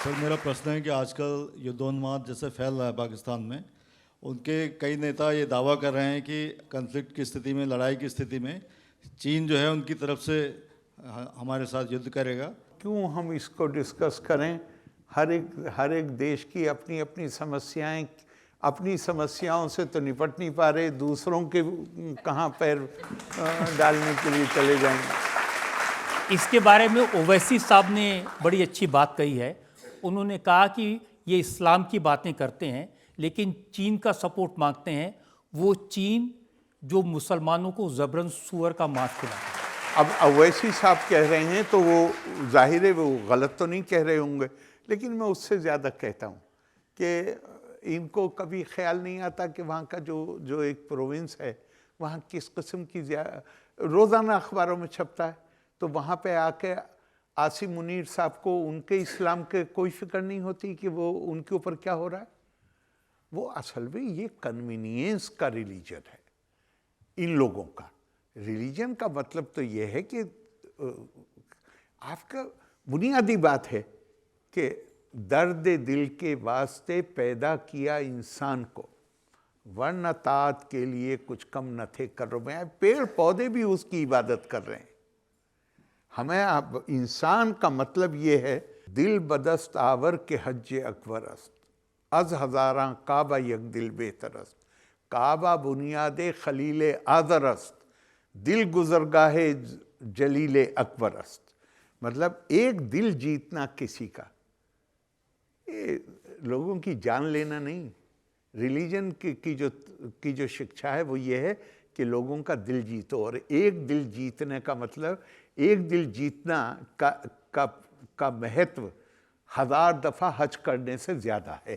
Sir मेरा प्रश्न है कि आजकल युद्धोन्माद जैसे फैल रहा है पाकिस्तान में, उनके कई नेता ये दावा कर रहे हैं कि कन्फ्लिक्ट की स्थिति में, लड़ाई की स्थिति में चीन जो है उनकी तरफ से हमारे साथ युद्ध करेगा। क्यों हम इसको डिस्कस करें? हर एक देश की अपनी अपनी समस्याएं, अपनी समस्याओं से तो निपट नहीं पा रहे, दूसरों के कहाँ पैर डालने के लिए चले जाएंगे। इसके बारे में ओवैसी साहब ने बड़ी अच्छी बात कही है। उन्होंने कहा कि ये इस्लाम की बातें करते हैं लेकिन चीन का सपोर्ट मांगते हैं, वो चीन जो मुसलमानों को जबरन सुअर का मांस खिलाता है। अब ओवैसी साहब कह रहे हैं तो वो जाहिर है वो गलत तो नहीं कह रहे होंगे, लेकिन मैं उससे ज़्यादा कहता हूँ कि इनको कभी ख्याल नहीं आता कि वहाँ का जो एक प्रोविंस है वहाँ किस किस्म की रोज़ाना अखबारों में छपता है, तो वहाँ पे आके आसिम मुनीर साहब को उनके इस्लाम के कोई फिक्र नहीं होती कि वो उनके ऊपर क्या हो रहा है। वो असल में ये कन्वीनियंस का रिलीजन है। इन लोगों का रिलीजन का मतलब तो ये है कि आपका बुनियादी बात है कि दर्द दिल के वास्ते पैदा किया इंसान को, वरना तात के लिए कुछ कम न थे कर रहे हैं। पेड़ पौधे भी उसकी इबादत कर रहे हैं। हमें अब इंसान का मतलब ये है, दिल बदस्त आवर के हज अकबर अस्त, अज हज़ारा काबा यक दिल बेहतरस्त, काबा बुनियादे खलील आज़र अस्त, दिल गुजरगाहे जलील अकबर अस्त। मतलब एक दिल जीतना किसी का, ये लोगों की जान लेना नहीं। रिलीजन की जो शिक्षा है वो ये है कि लोगों का दिल जीतो, और एक दिल जीतने का मतलब, एक दिल जीतना का महत्व 1000 दफ़ा हज करने से ज़्यादा है।